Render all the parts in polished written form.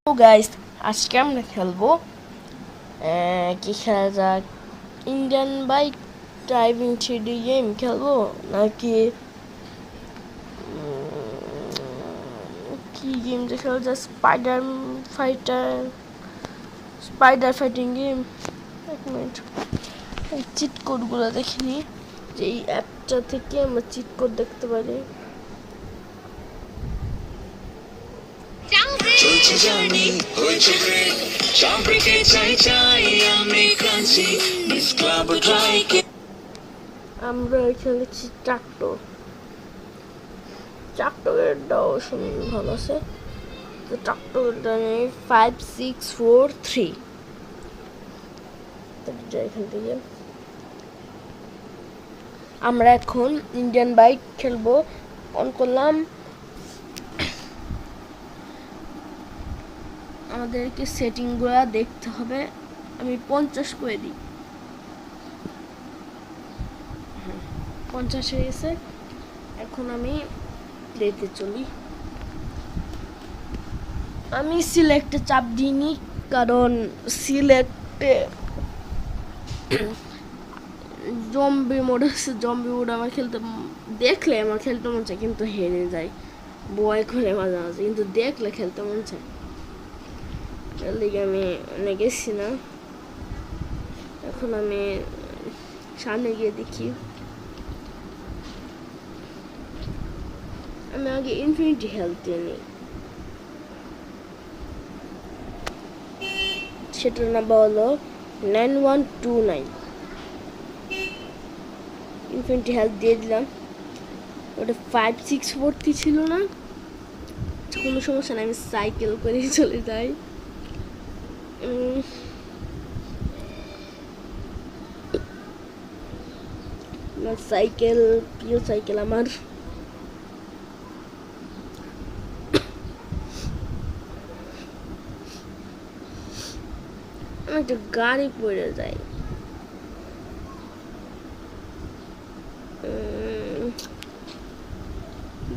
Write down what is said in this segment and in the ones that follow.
তো গাইস, আজকে আমরা খেলবো কি খেলা যাক, Indian bike driving 3D game খেলবো নাকি কি গেম যে খেলা যায়, স্পাইডার ফাইটিং গেম। এক মিনিট, চিট কোডগুলো দেখে নিই যে এই অ্যাপটা থেকে আমরা চিট কোড দেখতে পারি। চলছে জার্নি হয়েছে ব্রেক চামড়িকে চাই আমি ক্রাঞ্চি মিস ক্লাব ড্রাই কে আমরা খেলেছি ট্রাক্টরের দাও শুনুন ভালো আছে। তো ট্রাক্টরের দাও 5643। এখান থেকে আমরা এখন ইন্ডিয়ান বাইক খেলবো। অন করলাম, আমাদেরকে সেটিংগুলো দেখতে হবে। আমি 50 করে দিই, 50 হয়ে গেছে। এখন আমি প্লেতে চলি। আমি সিলেক্টে চাপ দিইনি, কারণ সিলেক্টে জম্বি মোড আছে। জম্বি মোড আমার দেখলে আমার খেলতে মন চায়, কিন্তু হেরে যায়, ভয় করে মাঝে মাঝে, কিন্তু দেখলে খেলতে মন চায়। এর লিগে আমি গেছি না। এখন আমি সামনে গিয়ে দেখি। আমি আগে ইনফিনিটি হেলথ দিয়ে নিই, সেটার নাম্বার হলো 9129। ইনফিনিটি হেলথ দিয়ে দিলাম। ওটা 5643 ছিল না, কোনো সমস্যা নেই, আমি সাইকেল করে চলে যাই। সাইকেল, প্রিয় সাইকেল আমার। একটা গাড়ি পড়ে যায়,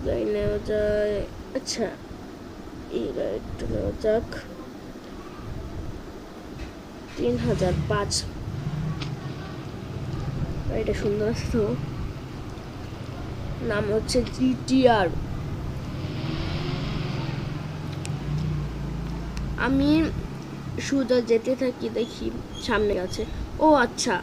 গাড়ি নেওয়া যায়। আচ্ছা, এই গাড়িটা নেওয়া যাক, 3005। গাড়িটা সুন্দর আছে তো। নাম হচ্ছে GTR। আমি সোজা যেতে থাকি, দেখি সামনে আছে। ও আচ্ছা,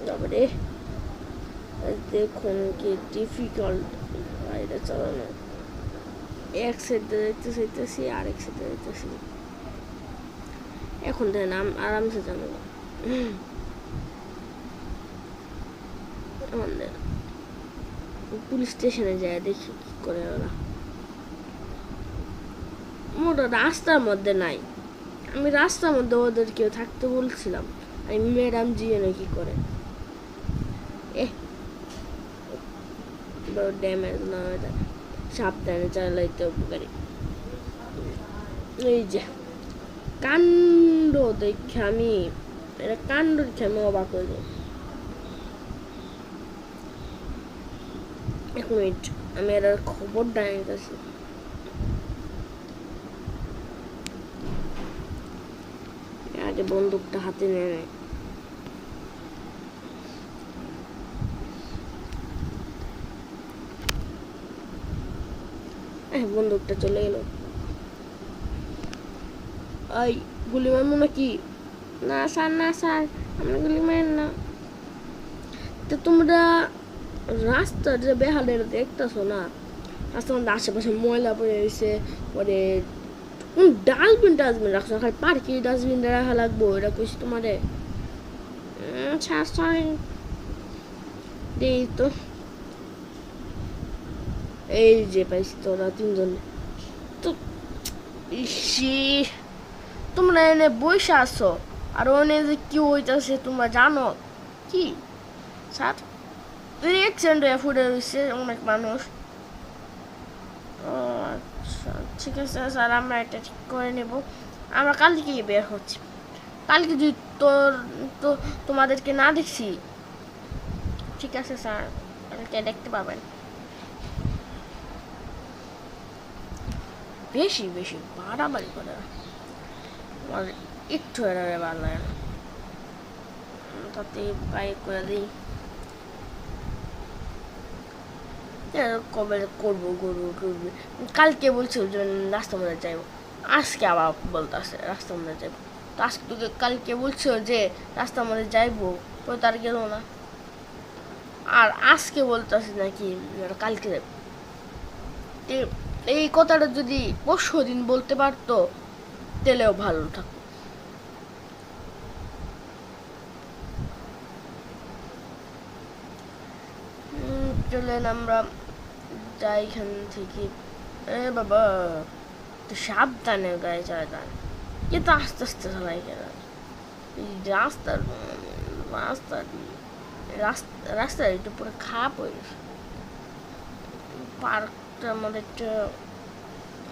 তারপরে দেখুন কি ডিফিকাল্ট গাড়িটা চালানো। এক সাইডে দেখতে চাইতেছি, আরেক সাইডে দেখতেছি। এখন দেন আরামসে জানাবো। আমাদের পুলিশ স্টেশনে যায়, দেখি কি করে ওরা। মোটা রাস্তার মধ্যে নাই, আমি রাস্তার মধ্যে ওদের কেউ থাকতে বলছিলাম। আমি ম্যাডাম জিয়ে কি করে ড্যামেজ না হয়ে যায়, সাবধানে চালাইতে উপকারী। এই যে কাণ্ড দেখে আমি, এটা কাণ্ড দেখে আমি অবাক হয়ে যাই। এক মিনিট, আমি এর খবরটা নিতেছি। আগে বন্দুকটা হাতে নিয়ে নেয়। বন্দুকটা চলে গেল। এই গুলি মারবো নাকি? না স্যার, না স্যার, আমরা গুলি মারেন না। তো তোমরা রাস্তার যে বেহালের দেখতেছো না, রাস্তার মধ্যে আশেপাশে ময়লা পড়ে রয়েছে, পরে কোন ডাস্টবিন রাখছো না, খালি পার্কে ডাস্টবিনটা রাখা লাগবো, এটা কইছি তোমারে। দেই তো, এই যে পাইছি তোরা তিনজন। তো ইসি, তোমরা এনে বসে আছো, আর ওনে যে কি হইতাছে তোমরা জানো কি? স্যার, অ্যাক্সিডেন্ট হয়ে ফুটে রয়েছে অনেক মানুষ। আচ্ছা। ঠিক আছে স্যার, আমরা এটা ঠিক করে নেব। আমরা কালকেই বের হচ্ছি। কালকে যদি তোমাদেরকে না দেখছি, ঠিক আছে স্যার, কালকে দেখতে পাবেন। বেশি বেশি বাড়াবাড়ি করে আমার একটু এরারে ভালো লাগে না, তাতে বাইক করে দিই। কবে করবো কালকে বলছিল যে রাস্তা মধ্যে যাইবো, আজকে আবার বলতেছে রাস্তা মধ্যে যাইবো। তো আজকে তোকে কালকে বলছিল যে রাস্তার মধ্যে যাইবো, পরে তার গেল না। আর আজকে বলতেছে নাকি কালকে যাইব। এই কথাটা যদি পরশু দিন বলতে পারতো তাহলেও ভালো থাকতো। চলেন আমরা যাই এখান থেকে। এ বাবা, তো সাবধানে গাড়ি চালান, কিন্তু আস্তে আস্তে চালাই কেন? এই রাস্তার রাস্তা একটু পুরো খারাপ হয়ে গেছে। পার্কটার মধ্যে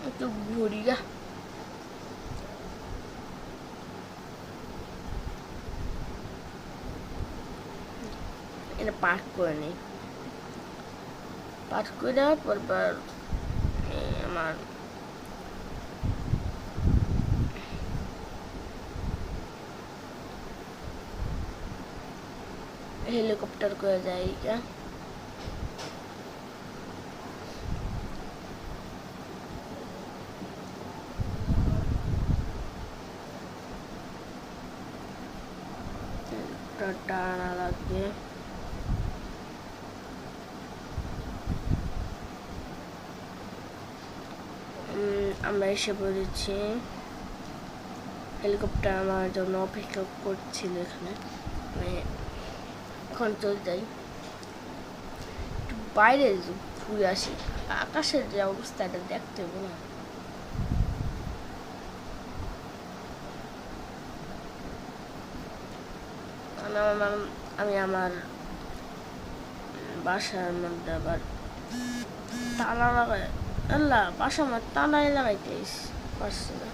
একটু ঘুরি গা। এটা পার্ক করে নিই, পার্ক করে দেওয়ার পর আমার হেলিকপ্টার করে যাই গা। টানা লাগবে। আমরা এসে পড়েছি, হেলিকপ্টার আমার জন্য অপেক্ষা করছিল এখানে। এখন চলে যাই, একটু বাইরে ঘুরে আসি, আকাশের যে অবস্থা এটা দেখতে হবে না। আমি আমার বাসার মধ্যে আবার তালা লাগাই, আল্লাহ বাসা আমার তালাই লাগাইতে পারছি না,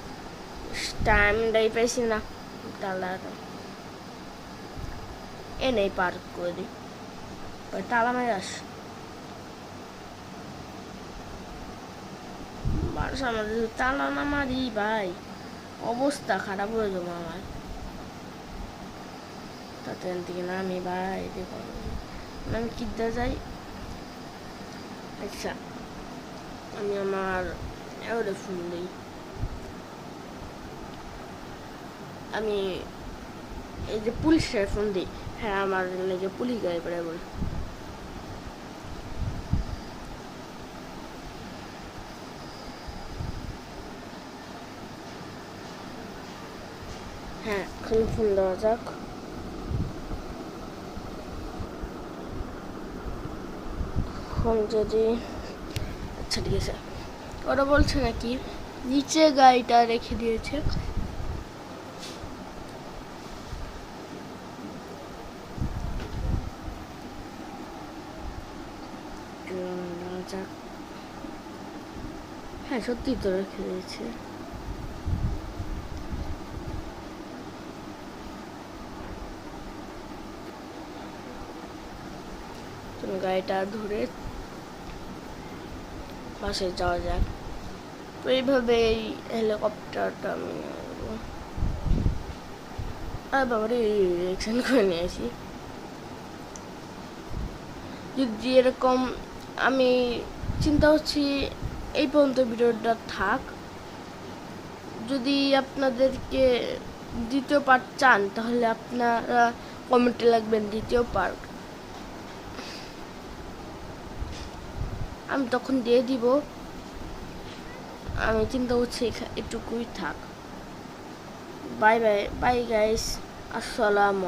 টাইমটাই পাইছি না। তালা এনেই পার্ক করে দিই, তালা মারি আস। বাসার মধ্যে তালা না মারি ভাই, অবস্থা খারাপ হয়ে যাবো আমার। তাতে থেকে নামি ভাই, আমি কিনতে যাই। আচ্ছা, আমি আমার এওরে ফোন দিই, আমি এই যে পুলিশের ফোন দিই। হ্যাঁ, আমার লেগে পুলিশ গাড়ি পড়ে বলে। হ্যাঁ, এখন ফোন দেওয়া যাক। ফোন যদি, আচ্ছা ঠিক আছে, ওরা বলছে নাকি নিচে গাড়িটা রেখে দিয়েছে। হ্যাঁ, সত্যি তো রেখে দিয়েছে। তুমি গাড়িটা ধরে বাসে যাওয়া যাক। তো এইভাবে এই হেলিকপ্টারটা আমি বাবারে রিয়েকশন করে নিয়ে আসি। যদি এরকম, আমি চিন্তা করছি এই পর্যন্ত ভিডিওটা থাক। যদি আপনাদেরকে দ্বিতীয় পার্ট চান তাহলে আপনারা কমেন্টে লাগবেন দ্বিতীয় পার্ট, আমি তখন দিয়ে দিব। আমি চিন্তা করছি এটুকুই থাক। বাই বাই বাই গাইস, আসসালামু